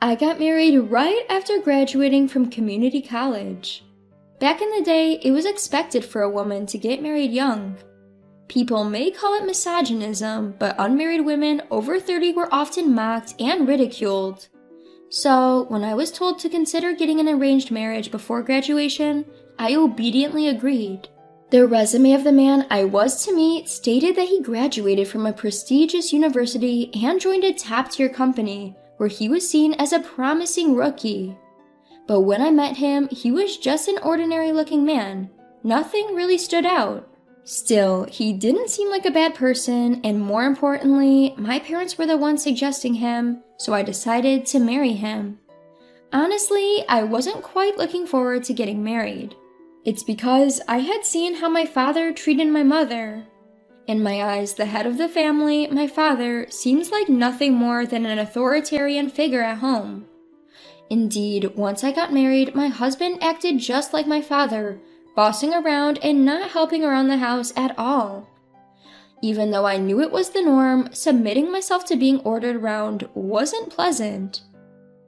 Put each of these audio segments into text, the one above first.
I got married right after graduating from community college. Back in the day, it was expected for a woman to get married young. People may call it misogynism, but unmarried women over 30 were often mocked and ridiculed. So, when I was told to consider getting an arranged marriage before graduation, I obediently agreed. The resume of the man I was to meet stated that he graduated from a prestigious university and joined a top-tier company, where he was seen as a promising rookie. But when I met him, he was just an ordinary-looking man. Nothing really stood out. Still, he didn't seem like a bad person, and more importantly, my parents were the ones suggesting him, so I decided to marry him. Honestly, I wasn't quite looking forward to getting married. It's because I had seen how my father treated my mother. In my eyes, the head of the family, my father, seems like nothing more than an authoritarian figure at home. Indeed, once I got married, my husband acted just like my father, bossing around and not helping around the house at all. Even though I knew it was the norm, submitting myself to being ordered around wasn't pleasant.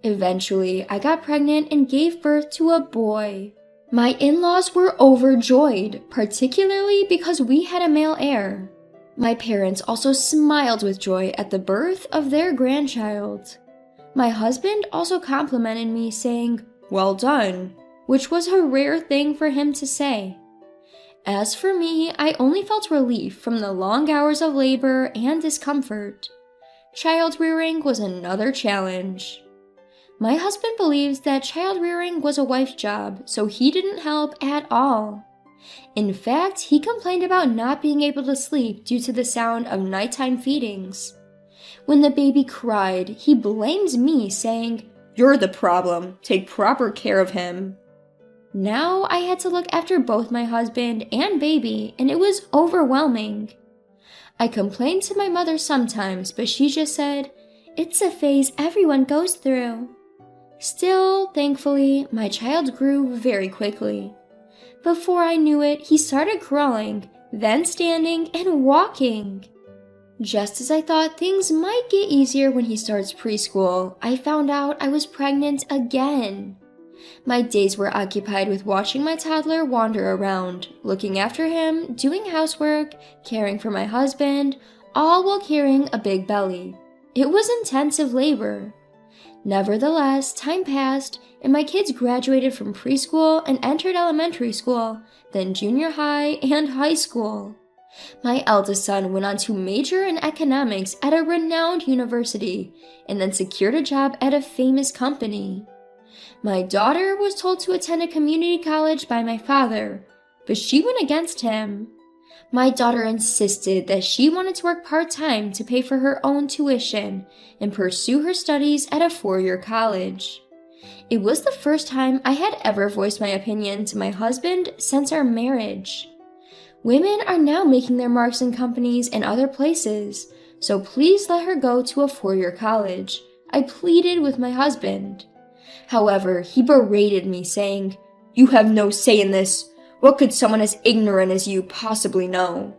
Eventually, I got pregnant and gave birth to a boy. My in-laws were overjoyed, particularly because we had a male heir. My parents also smiled with joy at the birth of their grandchild. My husband also complimented me, saying, "Well done," which was a rare thing for him to say. As for me, I only felt relief from the long hours of labor and discomfort. Child rearing was another challenge. My husband believes that child rearing was a wife's job, so he didn't help at all. In fact, he complained about not being able to sleep due to the sound of nighttime feedings. When the baby cried, he blamed me, saying, "You're the problem. Take proper care of him." Now I had to look after both my husband and baby, and it was overwhelming. I complained to my mother sometimes, but she just said, "It's a phase everyone goes through." Still, thankfully, my child grew very quickly. Before I knew it, he started crawling, then standing and walking. Just as I thought things might get easier when he starts preschool, I found out I was pregnant again. My days were occupied with watching my toddler wander around, looking after him, doing housework, caring for my husband, all while carrying a big belly. It was intensive labor. Nevertheless, time passed, and my kids graduated from preschool and entered elementary school, then junior high and high school. My eldest son went on to major in economics at a renowned university, and then secured a job at a famous company. My daughter was told to attend a community college by my father, but she went against him. My daughter insisted that she wanted to work part-time to pay for her own tuition and pursue her studies at a 4-year college. It was the first time I had ever voiced my opinion to my husband since our marriage. Women are now making their marks in companies and other places, so please let her go to a 4-year college, I pleaded with my husband. However, he berated me, saying, "You have no say in this. What could someone as ignorant as you possibly know?"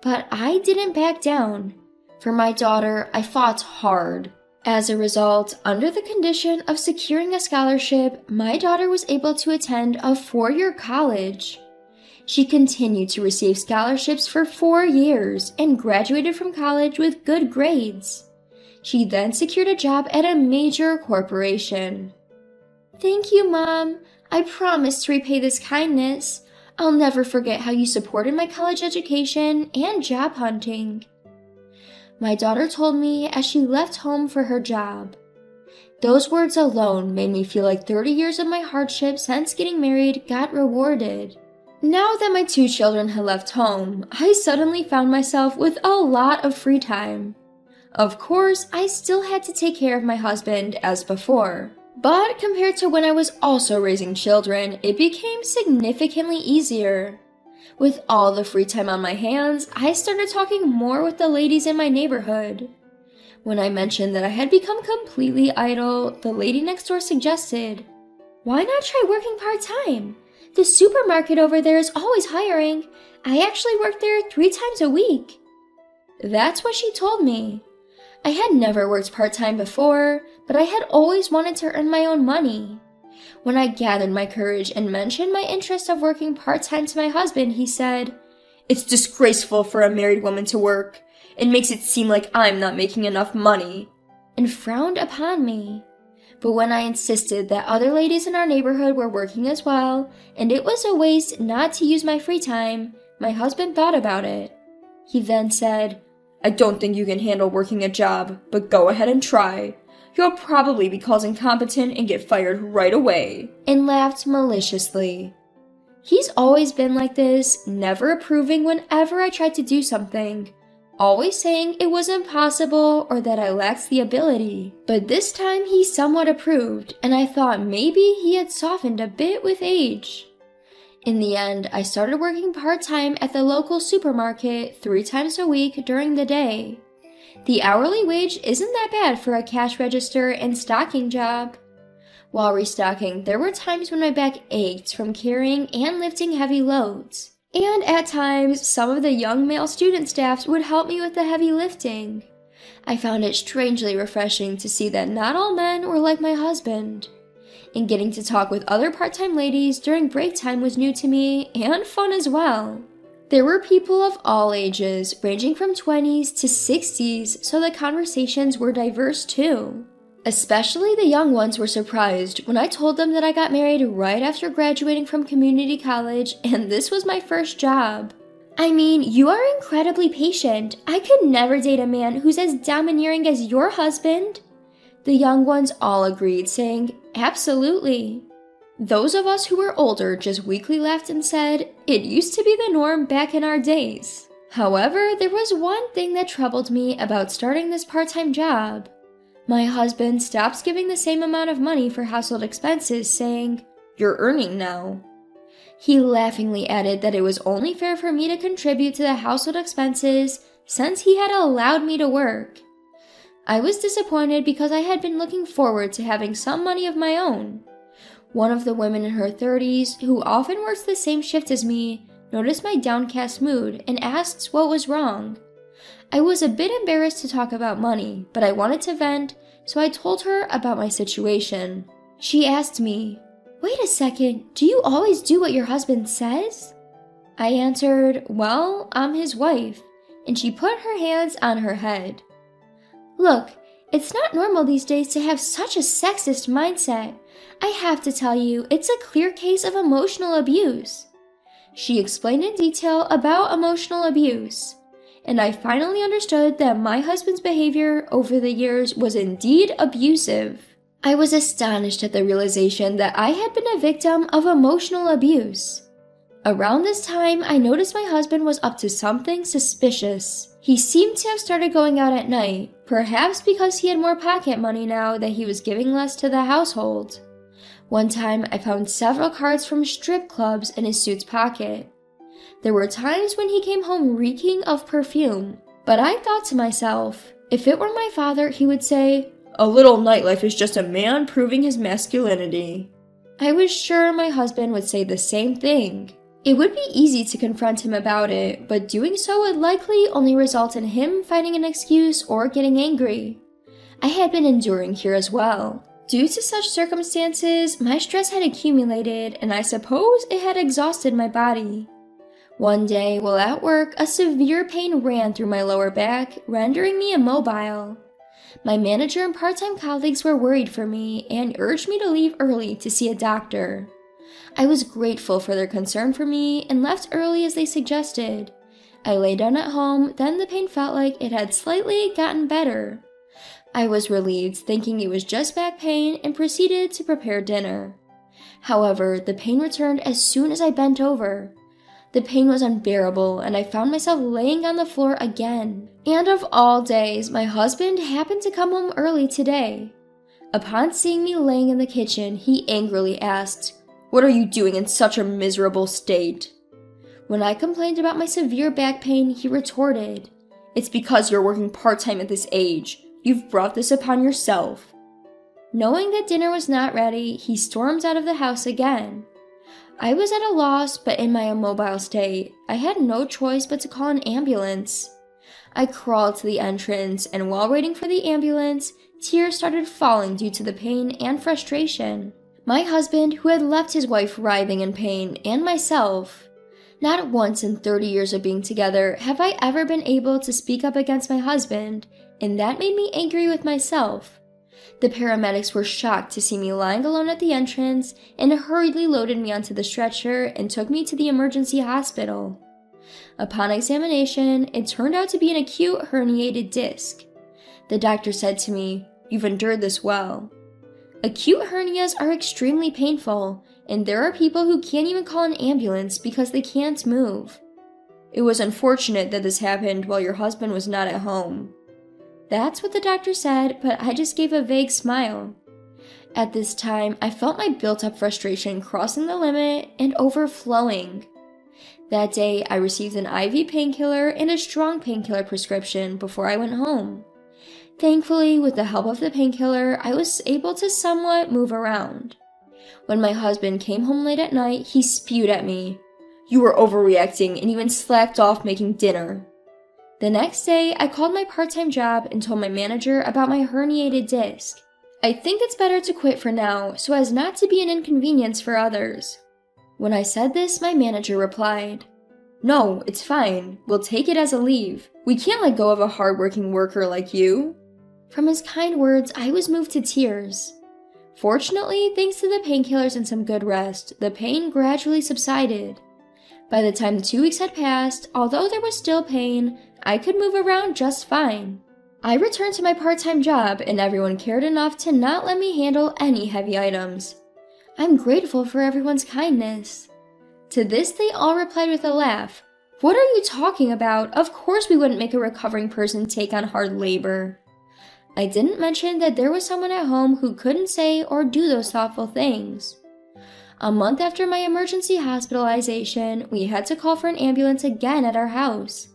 But I didn't back down. For my daughter, I fought hard. As a result, under the condition of securing a scholarship, my daughter was able to attend a 4-year college. She continued to receive scholarships for 4 years and graduated from college with good grades. She then secured a job at a major corporation. "Thank you, Mom. I promise to repay this kindness. I'll never forget how you supported my college education and job hunting," my daughter told me as she left home for her job. Those words alone made me feel like 30 years of my hardship since getting married got rewarded. Now that my 2 children had left home, I suddenly found myself with a lot of free time. Of course, I still had to take care of my husband as before. But compared to when I was also raising children, it became significantly easier. With all the free time on my hands, I started talking more with the ladies in my neighborhood. When I mentioned that I had become completely idle, the lady next door suggested, "Why not try working part-time? The supermarket over there is always hiring. I actually work there 3 times a week." That's what she told me. I had never worked part-time before, but I had always wanted to earn my own money. When I gathered my courage and mentioned my interest of working part-time to my husband, he said, "It's disgraceful for a married woman to work. It makes it seem like I'm not making enough money," and frowned upon me. But when I insisted that other ladies in our neighborhood were working as well, and it was a waste not to use my free time, my husband thought about it. He then said, "I don't think you can handle working a job, but go ahead and try. You'll probably be called incompetent and get fired right away," and laughed maliciously. He's always been like this, never approving whenever I tried to do something, always saying it was impossible or that I lacked the ability. But this time he somewhat approved, and I thought maybe he had softened a bit with age. In the end, I started working part-time at the local supermarket 3 times a week during the day. The hourly wage isn't that bad for a cash register and stocking job. While restocking, there were times when my back ached from carrying and lifting heavy loads. And at times, some of the young male student staffs would help me with the heavy lifting. I found it strangely refreshing to see that not all men were like my husband. And getting to talk with other part-time ladies during break time was new to me and fun as well. There were people of all ages, ranging from 20s to 60s, so the conversations were diverse too. Especially the young ones were surprised when I told them that I got married right after graduating from community college and this was my first job. "I mean, you are incredibly patient. I could never date a man who's as domineering as your husband." The young ones all agreed, saying, "Absolutely." Those of us who were older just weakly laughed and said, "It used to be the norm back in our days." However, there was one thing that troubled me about starting this part-time job. My husband stops giving the same amount of money for household expenses, saying, "You're earning now." He laughingly added that it was only fair for me to contribute to the household expenses since he had allowed me to work. I was disappointed because I had been looking forward to having some money of my own. One of the women in her 30s, who often works the same shift as me, noticed my downcast mood and asked what was wrong. I was a bit embarrassed to talk about money, but I wanted to vent, so I told her about my situation. She asked me, "Wait a second, do you always do what your husband says?" I answered, "Well, I'm his wife," and she put her hands on her head. "Look, it's not normal these days to have such a sexist mindset. I have to tell you, it's a clear case of emotional abuse." She explained in detail about emotional abuse, and I finally understood that my husband's behavior over the years was indeed abusive. I was astonished at the realization that I had been a victim of emotional abuse. Around this time, I noticed my husband was up to something suspicious. He seemed to have started going out at night, perhaps because he had more pocket money now that he was giving less to the household. One time, I found several cards from strip clubs in his suit's pocket. There were times when he came home reeking of perfume, but I thought to myself, if it were my father, he would say, "A little nightlife is just a man proving his masculinity." I was sure my husband would say the same thing. It would be easy to confront him about it, but doing so would likely only result in him finding an excuse or getting angry. I had been enduring here as well. Due to such circumstances, my stress had accumulated, and I suppose it had exhausted my body. One day, while at work, a severe pain ran through my lower back, rendering me immobile. My manager and part-time colleagues were worried for me and urged me to leave early to see a doctor. I was grateful for their concern for me and left early as they suggested. I lay down at home, then the pain felt like it had slightly gotten better. I was relieved, thinking it was just back pain, and proceeded to prepare dinner. However, the pain returned as soon as I bent over. The pain was unbearable, and I found myself laying on the floor again. And of all days, my husband happened to come home early today. Upon seeing me laying in the kitchen, he angrily asked, "What are you doing in such a miserable state?" When I complained about my severe back pain, he retorted, "It's because you're working part-time at this age. You've brought this upon yourself." Knowing that dinner was not ready, he stormed out of the house again. I was at a loss, but in my immobile state, I had no choice but to call an ambulance. I crawled to the entrance, and while waiting for the ambulance, tears started falling due to the pain and frustration. My husband, who had left his wife writhing in pain, and myself. Not once in 30 years of being together have I ever been able to speak up against my husband, and that made me angry with myself. The paramedics were shocked to see me lying alone at the entrance and hurriedly loaded me onto the stretcher and took me to the emergency hospital. Upon examination, it turned out to be an acute herniated disc. The doctor said to me, "You've endured this well." Acute hernias are extremely painful, and there are people who can't even call an ambulance because they can't move. "It was unfortunate that this happened while your husband was not at home." That's what the doctor said, but I just gave a vague smile. At this time, I felt my built-up frustration crossing the limit and overflowing. That day, I received an IV painkiller and a strong painkiller prescription before I went home. Thankfully, with the help of the painkiller, I was able to somewhat move around. When my husband came home late at night, he spewed at me, "You were overreacting and even slacked off making dinner." The next day, I called my part-time job and told my manager about my herniated disc. "I think it's better to quit for now, so as not to be an inconvenience for others." When I said this, my manager replied, "No, it's fine. We'll take it as a leave. We can't let go of a hard-working worker like you." From his kind words, I was moved to tears. Fortunately, thanks to the painkillers and some good rest, the pain gradually subsided. By the time the 2 weeks had passed, although there was still pain, I could move around just fine. I returned to my part-time job, and everyone cared enough to not let me handle any heavy items. I'm grateful for everyone's kindness. To this, they all replied with a laugh. "What are you talking about? Of course we wouldn't make a recovering person take on hard labor." I didn't mention that there was someone at home who couldn't say or do those thoughtful things. A month after my emergency hospitalization, we had to call for an ambulance again at our house.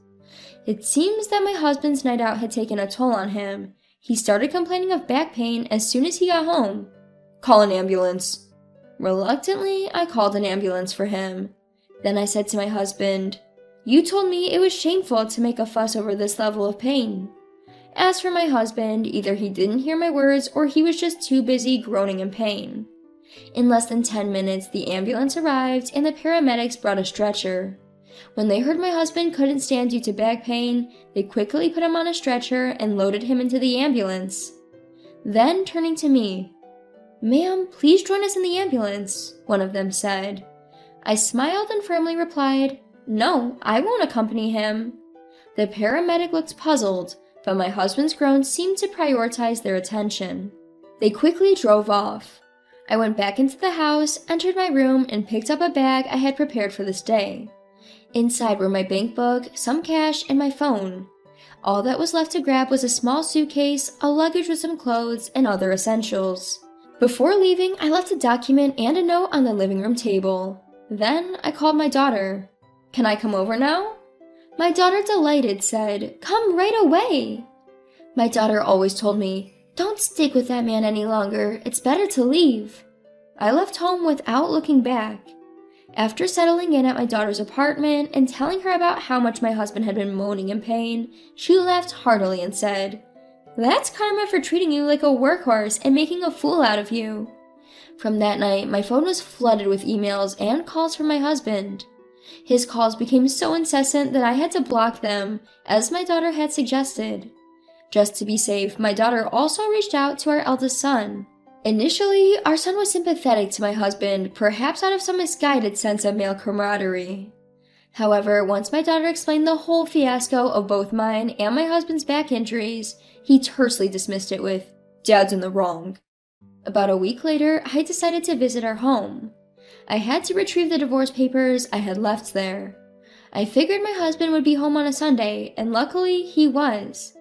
It seems that my husband's night out had taken a toll on him. He started complaining of back pain as soon as he got home. "Call an ambulance." Reluctantly, I called an ambulance for him. Then I said to my husband, "You told me it was shameful to make a fuss over this level of pain." As for my husband, either he didn't hear my words or he was just too busy groaning in pain. In less than 10 minutes, the ambulance arrived and the paramedics brought a stretcher. When they heard my husband couldn't stand due to back pain, they quickly put him on a stretcher and loaded him into the ambulance. Then, turning to me, "Ma'am, please join us in the ambulance," one of them said. I smiled and firmly replied, "No, I won't accompany him." The paramedic looked puzzled, but my husband's groans seemed to prioritize their attention. They quickly drove off. I went back into the house, entered my room, and picked up a bag I had prepared for this day. Inside were my bank book, some cash, and my phone. All that was left to grab was a small suitcase, a luggage with some clothes, and other essentials. Before leaving, I left a document and a note on the living room table. Then I called my daughter. "Can I come over now?" My daughter, delighted, said, "Come right away." My daughter always told me, "Don't stick with that man any longer. It's better to leave." I left home without looking back. After settling in at my daughter's apartment and telling her about how much my husband had been moaning in pain, she laughed heartily and said, "That's karma for treating you like a workhorse and making a fool out of you." From that night, my phone was flooded with emails and calls from my husband. His calls became so incessant that I had to block them, as my daughter had suggested. Just to be safe, my daughter also reached out to our eldest son. Initially, our son was sympathetic to my husband, perhaps out of some misguided sense of male camaraderie. However, once my daughter explained the whole fiasco of both mine and my husband's back injuries, he tersely dismissed it with, "Dad's in the wrong." About a week later, I decided to visit our home. I had to retrieve the divorce papers I had left there. I figured my husband would be home on a Sunday, and luckily he was.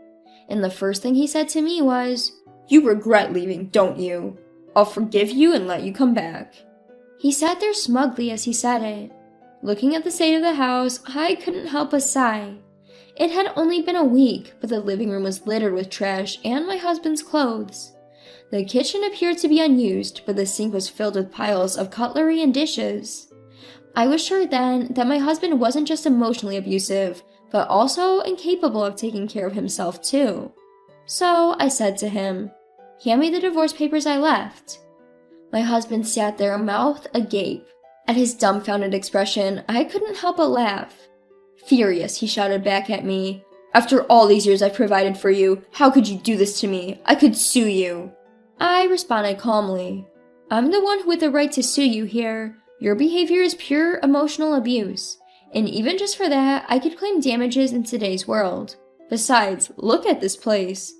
And the first thing he said to me was, "You regret leaving, don't you? I'll forgive you and let you come back." He sat there smugly as he said it. Looking at the state of the house, I couldn't help but sigh. It had only been a week, but the living room was littered with trash and my husband's clothes. The kitchen appeared to be unused, but the sink was filled with piles of cutlery and dishes. I was sure then that my husband wasn't just emotionally abusive, but also incapable of taking care of himself too. So I said to him, "Hand me the divorce papers I left." My husband sat there, mouth agape. At his dumbfounded expression, I couldn't help but laugh. Furious, he shouted back at me, "After all these years I've provided for you, how could you do this to me? I could sue you." I responded calmly, "I'm the one with the right to sue you here. Your behavior is pure emotional abuse, and even just for that, I could claim damages in today's world. Besides, look at this place."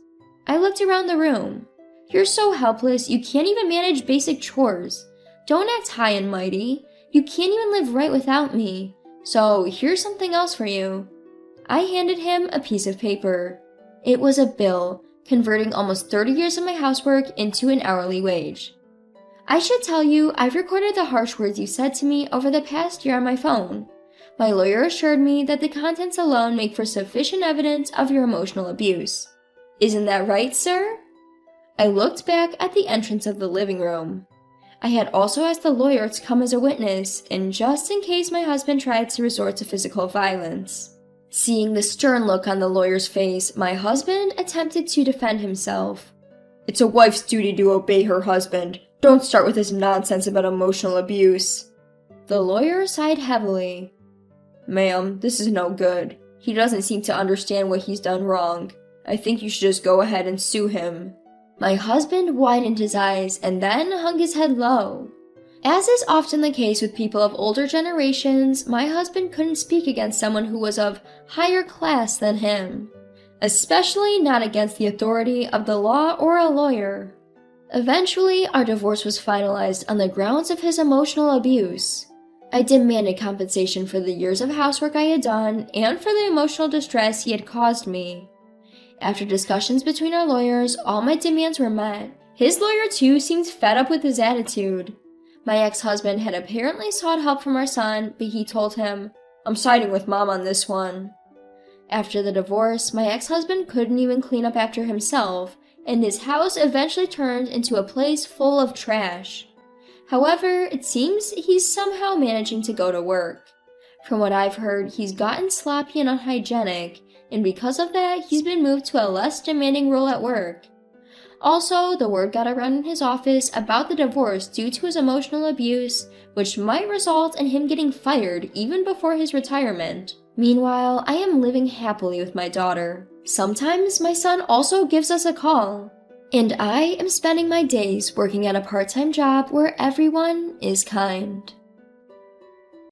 I looked around the room. "You're so helpless, you can't even manage basic chores. Don't act high and mighty. You can't even live right without me. So here's something else for you." I handed him a piece of paper. It was a bill, converting almost 30 years of my housework into an hourly wage. I should tell you, I've recorded the harsh words you said to me over the past year on my phone. My lawyer assured me that the contents alone make for sufficient evidence of your emotional abuse. Isn't that right, sir? I looked back at the entrance of the living room. I had also asked the lawyer to come as a witness, and just in case my husband tried to resort to physical violence. Seeing the stern look on the lawyer's face, my husband attempted to defend himself. "It's a wife's duty to obey her husband. Don't start with this nonsense about emotional abuse." The lawyer sighed heavily. "Ma'am, this is no good. He doesn't seem to understand what he's done wrong. I think you should just go ahead and sue him." My husband widened his eyes and then hung his head low. As is often the case with people of older generations, my husband couldn't speak against someone who was of higher class than him, especially not against the authority of the law or a lawyer. Eventually, our divorce was finalized on the grounds of his emotional abuse. I demanded compensation for the years of housework I had done and for the emotional distress he had caused me. After discussions between our lawyers, all my demands were met. His lawyer too seemed fed up with his attitude. My ex-husband had apparently sought help from our son, but he told him, "I'm siding with Mom on this one." After the divorce, my ex-husband couldn't even clean up after himself, and his house eventually turned into a place full of trash. However, it seems he's somehow managing to go to work. From what I've heard, he's gotten sloppy and unhygienic, and because of that, he's been moved to a less demanding role at work. Also, the word got around in his office about the divorce due to his emotional abuse, which might result in him getting fired even before his retirement. Meanwhile, I am living happily with my daughter. Sometimes my son also gives us a call. And I am spending my days working at a part-time job where everyone is kind.